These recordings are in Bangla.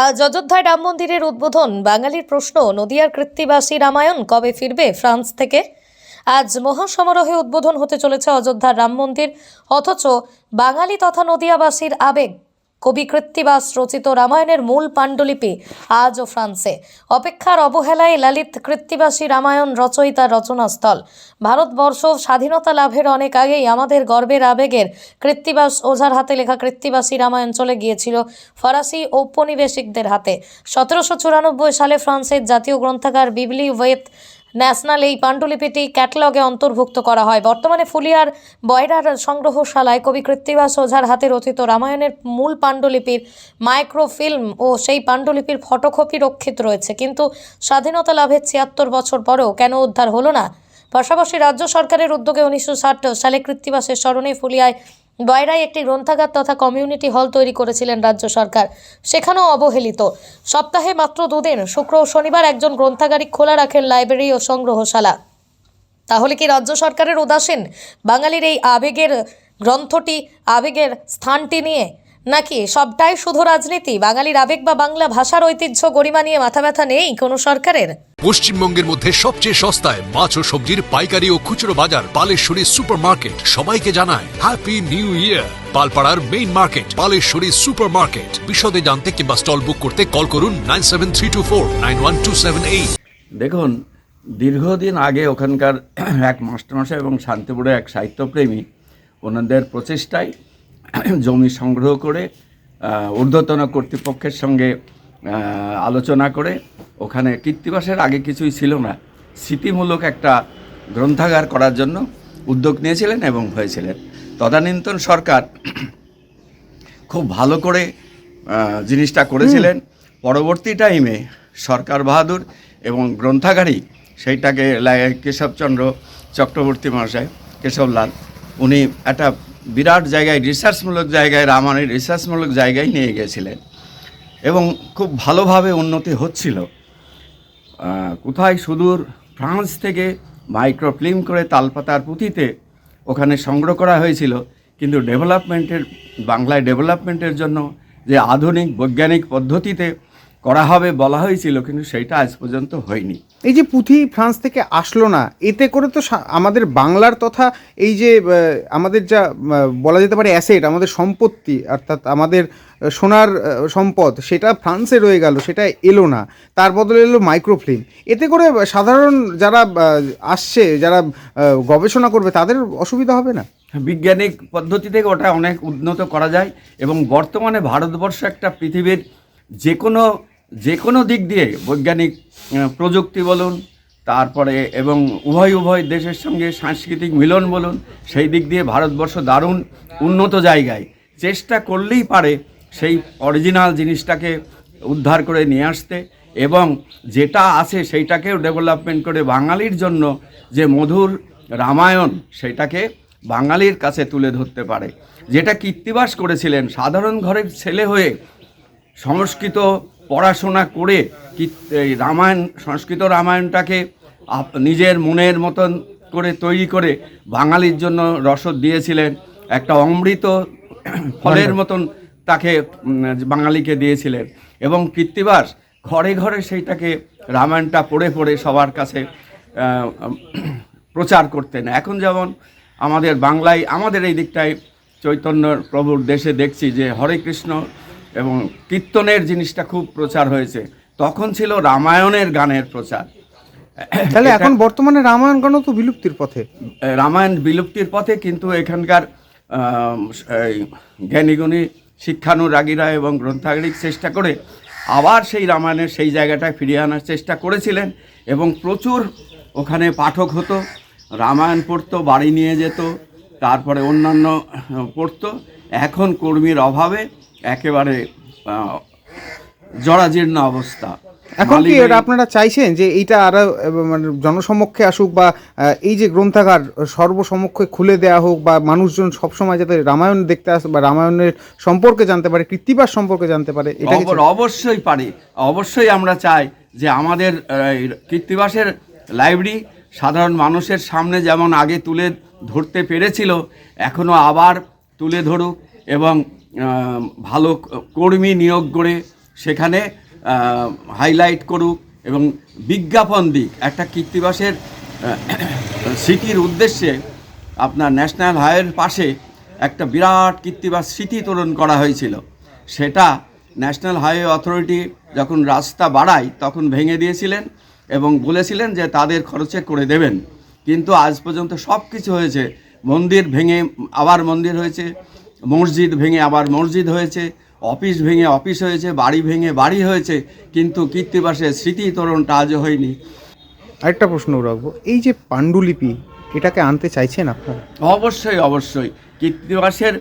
আজ অযোধ্যায় রাম মন্দিরের উদ্বোধন। বাঙালির প্রশ্ন, নদিয়ার কৃত্তিবাসী রামায়ণ কবে ফিরবে ফ্রান্স থেকে? আজ মহাসমারোহে উদ্বোধন হতে চলেছে অযোধ্যার রাম মন্দির, অথচ বাঙালি তথা নদিয়াবাসীর আবেগ কবি কৃত্তিবাস রচিত রামায়ণের মূল পাণ্ডুলিপি আজও ফ্রান্সে। অপেক্ষার অবহেলায় লালিত কৃত্তিবাসী রামায়ণ রচয়িতার রচনাস্থল। ভারতবর্ষ স্বাধীনতা লাভের অনেক আগেই আমাদের গর্বের আবেগের কৃত্তিবাস ওঝার হাতে লেখা কৃত্তিবাসী রামায়ণ চলে গিয়েছিল ফরাসি ঔপনিবেশিকদের হাতে। 1794 সালে ফ্রান্সের জাতীয় গ্রন্থাগার বিবলি ওয়েত ন্যাশনাল এই পাণ্ডুলিপিটি ক্যাটালগে অন্তর্ভুক্ত করা হয়। বর্তমানে ফুলিয়ার বয়রার সংগ্রহশালায় কবি কৃত্তিবাস ওঝার হাতে রচিত রামায়ণের মূল পাণ্ডুলিপির মাইক্রোফিল্ম ও সেই পাণ্ডুলিপির ফটোকপি রক্ষিত রয়েছে। কিন্তু স্বাধীনতা লাভের 76 বছর পরেও কেন উদ্ধার হলো না? পাশাপাশি রাজ্য সরকারের উদ্যোগে 1960 সালে কৃত্তিবাসের স্মরণে ফুলিয়ায় বয়রায় একটি গ্রন্থাগার তথা কমিউনিটি হল তৈরি করেছিলেন রাজ্য সরকার, সেখানেও অবহেলিত। সপ্তাহে মাত্র দুদিন, শুক্র ও শনিবার, একজন গ্রন্থাগারিক খোলা রাখেন লাইব্রেরি ও সংগ্রহশালা। তাহলে কি রাজ্য সরকারের উদাসীন বাঙালির এই আবেগের গ্রন্থটি, আবেগের স্থানটি নিয়ে, নাকি সবটাই শুধু রাজনীতি? বাঙালির আবেগ বা বাংলা ভাষার ঐতিহ্য গরিমা নিয়ে মাথা ব্যথা নেই কোনো সরকারের? পশ্চিমবঙ্গের মধ্যে সবচেয়ে সস্তায় মাছ ও সবজির পাইকারি ও খুচরো বাজার পালেশ্বরী সুপার মার্কেট সবাইকে জানায় হ্যাপি নিউ ইয়ার। পালপাড়ার main market Paleshwari super market. বিশদে জানতে কিংবা স্টল বুক করতে কল করুন 9732491278। দেখুন, দীর্ঘদিন আগে ওখানকার এক মাস্টারমশাই এবং শান্তিপুরের এক সাহিত্যপ্রেমী ওনাদের প্রচেষ্টায় জমি সংগ্রহ করে ঊর্ধ্বতন কর্তৃপক্ষের সঙ্গে আলোচনা করে ওখানে কৃত্তিবাসের আগে কিছুই ছিল না, স্মৃতিমূলক একটা গ্রন্থাগার করার জন্য উদ্যোগ নিয়েছিলেন এবং হয়েছিলেন। তদানীন্তন সরকার খুব ভালো করে জিনিসটা করেছিলেন। পরবর্তী টাইমে সরকার বাহাদুর এবং গ্রন্থাগারই সেইটাকে কেশবচন্দ্র চক্রবর্তী মহাশয়, কেশবলাল, উনি একটা বিরাট জায়গায়, রিসার্চমূলক জায়গায়, রামায়ণের রিসার্চমূলক জায়গায় নিয়ে গেছিলেন এবং খুব ভালোভাবে উন্নতি হচ্ছিল। কোথায় সুদূর ফ্রান্স থেকে মাইক্রোফিল্ম করে তালপাতার পুঁথিতে ওখানে সংগ্রহ করা হয়েছিল, কিন্তু ডেভেলপমেন্টের, বাংলায় ডেভেলপমেন্টের জন্য যে আধুনিক বৈজ্ঞানিক পদ্ধতিতে করা হবে বলা হয়েছিল, কিন্তু সেইটা আজ পর্যন্ত হয়নি। এই যে পুঁথি ফ্রান্স থেকে আসলো না, এতে করে তো আমাদের বাংলার তথা এই যে আমাদের যা বলা যেতে পারে অ্যাসেট, আমাদের সম্পত্তি, অর্থাৎ আমাদের সোনার সম্পদ, সেটা ফ্রান্সে রয়ে গেল, সেটা এলো না, তার বদলে এলো মাইক্রোফিল্ম। এতে করে সাধারণ যারা আসছে, যারা গবেষণা করবে, তাদের অসুবিধা হবে না? বিজ্ঞানিক পদ্ধতি থেকে ওটা অনেক উন্নত করা যায় এবং বর্তমানে ভারতবর্ষ একটা পৃথিবীর যে কোনো দিক দিয়ে বৈজ্ঞানিক প্রযুক্তি বলুন, তারপরে এবং উভয় দেশের সঙ্গে সাংস্কৃতিক মিলন বলুন, সেই দিক দিয়ে ভারতবর্ষ দারুণ উন্নত জায়গায়। চেষ্টা করলেই পারে সেই অরিজিনাল জিনিসটাকে উদ্ধার করে নিয়ে আসতে এবং যেটা আছে সেইটাকেও ডেভেলপমেন্ট করে বাঙালির জন্য যে মধুর রামায়ণ, সেটাকে বাঙালির কাছে তুলে ধরতে পারে। যেটা কৃত্তিবাস করেছিলেন, সাধারণ ঘরের ছেলে হয়ে সংস্কৃত পড়াশোনা করে রামায়ণ, সংস্কৃত রামায়ণটাকে নিজের মনের মতন করে তৈরি করে বাঙালির জন্য রসদ দিয়েছিলেন। একটা অমৃত ফলের মতন তাকে বাঙালিকে দিয়েছিলেন এবং কৃত্তিবাস ঘরে ঘরে সেইটাকে রামায়ণটা পড়ে পড়ে সবার কাছে প্রচার করতেন। এখন যেমন আমাদের বাংলায়, আমাদের এই দিকটায় চৈতন্য প্রভুর দেশে দেখছি যে হরে কৃষ্ণ এবং কীর্তনের জিনিসটা খুব প্রচার হয়েছে, তখন ছিল রামায়ণের গানের প্রচার। তাহলে এখন বর্তমানে রামায়ণ গানও তো বিলুপ্তির পথে। রামায়ণ বিলুপ্তির পথে, কিন্তু এখানকার জ্ঞানীগুণী শিক্ষানুরাগীরা এবং গ্রন্থাগারিক চেষ্টা করে আবার সেই রামায়ণের সেই জায়গাটায় ফিরিয়ে আনার চেষ্টা করেছিলেন এবং প্রচুর ওখানে পাঠক হতো, রামায়ণ পড়তো, বাড়ি নিয়ে যেত, তারপরে অন্যান্য পড়তো। এখন কর্মীর অভাবে একেবারে জরাজীর্ণ অবস্থা। এখন কি আপনারা চাইছেন যে এইটা আরো মানে জনসমক্ষে আসুক, বা এই যে গ্রন্থাগার সর্বসমক্ষে খুলে দেওয়া হোক, বা মানুষজন সবসময় যাতে রামায়ণ দেখতে আসে বা রামায়ণের সম্পর্কে জানতে পারে, কৃত্তিবাস সম্পর্কে জানতে পারে? এটা অবশ্যই পারি, অবশ্যই আমরা চাই যে আমাদের কৃত্তিবাসের লাইব্রেরি সাধারণ মানুষের সামনে যেমন আগে তুলে ধরতে পেরেছিল, এখনও আবার তুলে ধরুক এবং ভালো কর্মী নিয়োগ করে সেখানে হাইলাইট করুক এবং বিজ্ঞাপন দিক। একটা কৃত্তিবাসের স্মৃতির উদ্দেশ্যে আপনার ন্যাশনাল হাইওয়ের পাশে একটা বিরাট কৃত্তিবাস স্মৃতি তোরণ করা হয়েছিল। সেটা ন্যাশনাল হাইওয়ে অথরিটি যখন রাস্তা বাড়ায় তখন ভেঙে দিয়েছিলেন এবং বলেছিলেন যে তাদের খরচে করে দেবেন, কিন্তু আজ পর্যন্ত সব কিছু হয়েছে। মন্দির ভেঙে আবার মন্দির হয়েছে, মসজিদ ভেঙে আবার মসজিদ হয়েছে, অফিস ভেঙে অফিস হয়েছে, বাড়ি ভেঙে বাড়ি হয়েছে, কিন্তু কৃত্তিবাসের স্মৃতি তোরণটা আজও হয়নি। আরেকটা প্রশ্ন রাখবো, এই যে পাণ্ডুলিপি এটাকে আনতে চাইছেন আপনারা? অবশ্যই অবশ্যই কৃত্তিবাসের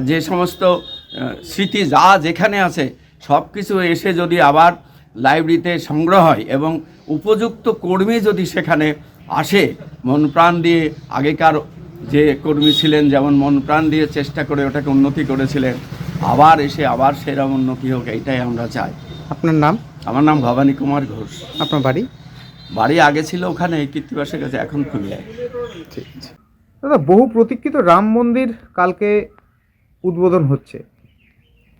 যে সমস্ত স্মৃতি যা যেখানে আছে সব কিছু এসে যদি আবার লাইব্রেরিতে সংগ্রহ হয় এবং উপযুক্ত কর্মী যদি সেখানে আসে, মন প্রাণ দিয়ে, আগেকার যে কর্মী ছিলেন যেমন মন প্রাণ দিয়ে চেষ্টা করে ওটাকে উন্নতি করেছিলেন, আবার এসে আবার সেরকম উন্নতি হোক, এইটাই আমরা চাই। আপনার নাম? আমার নাম ভবানী কুমার ঘোষ। আপনার বাড়ি? বাড়ি আগে ছিল ওখানে কৃত্তিবাসের কাছে, এখন খুলনায়। ঠিক আছে দাদা, বহু প্রতীক্ষিত রাম মন্দির কালকে উদ্বোধন হচ্ছে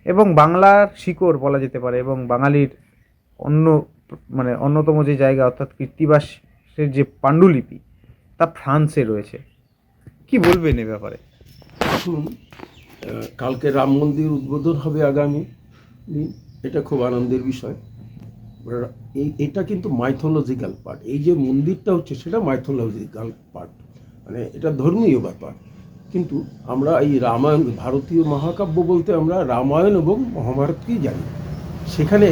এবং বাংলার শিকড় বলা যেতে পারে এবং বাঙালির অন্যতম যে জায়গা অর্থাৎ কৃত্তিবাসের যে পাণ্ডুলিপি তা ফ্রান্সে রয়েছে। কি বলবেন এ ব্যাপারে? কালকে রাম মন্দির উদ্বোধন হবে আগামী দিন, এটা খুব আনন্দের বিষয়। এটা কিন্তু মাইথোলজিক্যাল পার্ট, এই যে মন্দিরটা হচ্ছে সেটা মাইথোলজিক্যাল পার্ট, মানে এটা ধর্মীয় ব্যাপার। কিন্তু আমরা এই রামায়ণ, ভারতীয় মহাকাব্য বলতে আমরা রামায়ণ এবং মহাভারতকেই জানি, সেখানে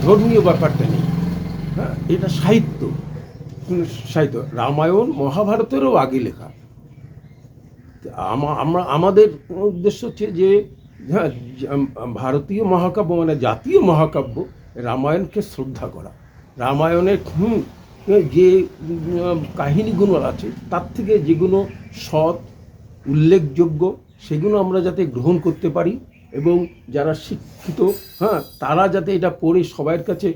ধর্মীয় ব্যাপারটা নেই। এটা সাহিত্য, রামায়ণ মহাভারতেরও আগে লেখা। আমাদের উদ্দেশ্য হচ্ছে যে ভারতীয় মহাকাব্য মানে জাতীয় মহাকাব্য রামায়ণকে শ্রদ্ধা করা। রামায়ণের যে কাহিনীগুলো আছে তার থেকে যেগুলো সৎ উল্লেখযোগ্য সেগুলো আমরা যাতে গ্রহণ করতে পারি এবং যারা শিক্ষিত তারা যাতে এটা পড়ে সবার কাছে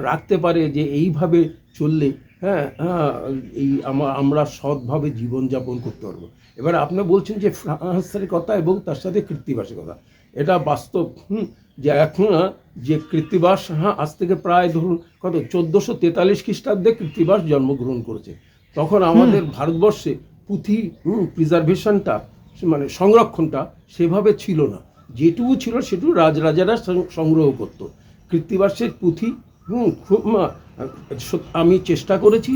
রাখতে পারে যে এইভাবে চললে এই আমরা সৎভাবে জীবনযাপন করতে পারবো। এবার আপনি বলছেন যে ফ্রান্সের কথা এবং তার সাথে কৃত্তিবাসের কথা, এটা বাস্তব যে এখন যে কৃত্তিবাস আজ থেকে প্রায় ধরুন 1443 খ্রিস্টাব্দে কৃত্তিবাস জন্মগ্রহণ করেছে। তখন আমাদের ভারতবর্ষে পুঁথি প্রিজার্ভেশনটা মানে সংরক্ষণটা সেভাবে ছিল না, যেটুকু ছিল সেটুকু রাজরাজারা সংগ্রহ করত। কৃত্তিবাসের পুঁথি আমি চেষ্টা করেছি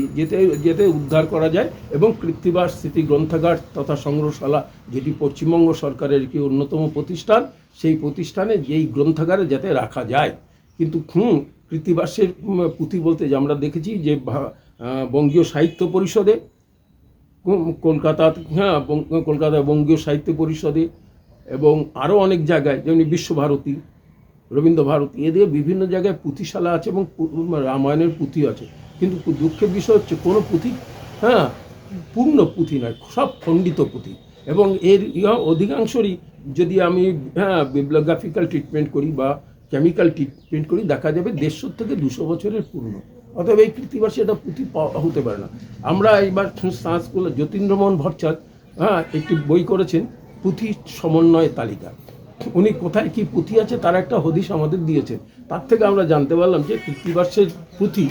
যেতে উদ্ধার করা যায় এবং কৃত্তিবাস স্মৃতি গ্রন্থাগার তথা সংগ্রহশালা, যেটি পশ্চিমবঙ্গ সরকারের একটি অন্যতম প্রতিষ্ঠান, সেই প্রতিষ্ঠানে যেই গ্রন্থাগারে যাতে রাখা যায়। কিন্তু কৃত্তিবাসের পুঁথি বলতে যে আমরা দেখেছি যে বঙ্গীয় সাহিত্য পরিষদে, কলকাতা বঙ্গীয় সাহিত্য পরিষদে এবং আরও অনেক জায়গায় যেমন বিশ্বভারতী, রবীন্দ্রভারতী, এদের বিভিন্ন জায়গায় পুঁথিশালা আছে এবং রামায়ণের পুঁথি আছে। কিন্তু দুঃখের বিষয় হচ্ছে কোনো পুঁথি পূর্ণ পুঁথি নয়, সব খণ্ডিত পুঁথি এবং এর অধিকাংশই যদি আমি বিবলিওগ্রাফিক্যাল ট্রিটমেন্ট করি বা কেমিক্যাল ট্রিটমেন্ট করি দেখা যাবে 150 থেকে 200 বছরের পূর্ণ। অতএব এই কৃত্তিবাসী এটা পুঁথি হতে পারে না। আমরা এইবার সংস্কৃত যতীন্দ্রমোহন ভট্টাচার্য একটি বই করেছেন পুঁথি সমন্বয় তালিকা, উনি কোথায় কি পুঁথি আছে তার একটা হদিশ আমাদের দিয়েছেন। তার থেকে আমরা জানতে পারলাম যে কৃত্তিবাসের পুঁথি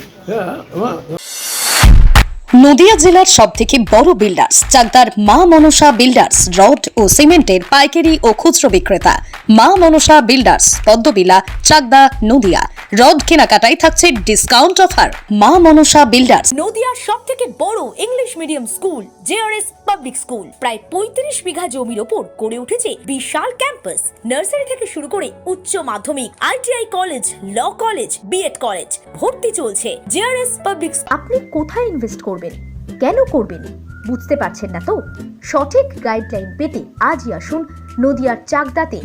নদিয়া জেলার সবথেকে বড় বিল্ডার্স চাকদার মা মনসা বিল্ডার্স রড ও সিমেন্টের পাইকারি ও খুচরো বিক্রেতা। মা মনসা বিল্ডার্স, পদ্মবিলা, চাকদা, নদিয়া। রড কেনাকাটায় থাকছে ডিসকাউন্ট অফার। মা মনসা বিল্ডার্স। নদিয়ার সবথেকে বড় English medium school JRS public school, প্রায় 35 বিঘা জমির ওপর গড়ে উঠেছে বিশাল ক্যাম্পাস। নার্সারি থেকে শুরু করে উচ্চ মাধ্যমিক, ITI college, law college, BEd college, ভর্তি চলছে জেআরএস পাবলিক। আপনি কোথায় ইনভেস্ট করবেন, কেন করবেন বুঝতে পারছেন না তো? সঠিক গাইডলাইন পেতে আজই আসুন নদিয়ার চাকদাতে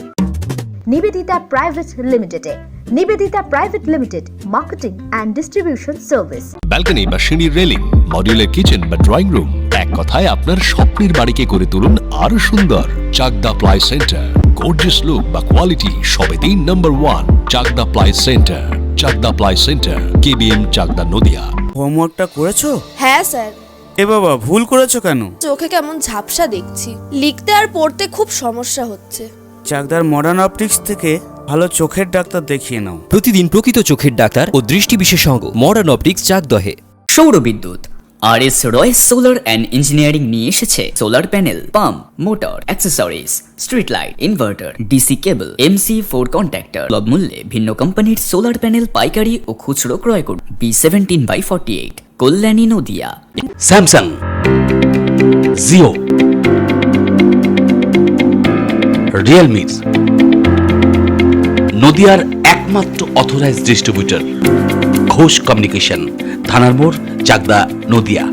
নিবেদিতা প্রাইভেট লিমিটেডে। Nivedita private limited, marketing and distribution service. Balcony বা সিঁড়ির রেলিং, মডিউলার কিচেন বা ড্রয়িং রুম, এক কথায় আপনার স্বপ্নের বাড়িকে করে তুলুন আরো সুন্দর। Chakdaha ply centre, gorgeous look বা কোয়ালিটি সবেতেই number 1। Chakdaha ply centre, Chakdaha ply centre, KBM, Chakdaha, Nadia. হোমওয়ার্কটা করেছো? হ্যাঁ স্যার। এ বাবা, ভুল করেছো কেন? চোখে কেমন ঝাপসা দেখছি, লিখতে আর পড়তে খুব সমস্যা হচ্ছে। চাকদার মডার্ন অপটিক্স থেকে ভালো চোখের ডাক্তার দেখিয়ে নাও। প্রতিদিন প্রকৃত চোখের ডাক্তার ও দৃষ্টি বিশেষজ্ঞ মডার্ন অপটিক্স চাকদহে। সৌরবিদ্যুৎ RS Royce solar and engineering নিয়ে এসেছে solar panel, pump, motor, accessories, street light, inverter, DC cable, MC4 contactor. সুলভ মূল্যে ভিন্ন কোম্পানির সোলার প্যানেল পাইকারি ও খুচরো ক্রয় করুন। B17/48 Kalyani Nadia. Samsung, Jio, Realme, নদিয়ার একমাত্র অথরাইজড ডিস্ট্রিবিউটর ঘোষ কমিউনিকেশন, থানার মোড়, চাকদা, নদিয়া।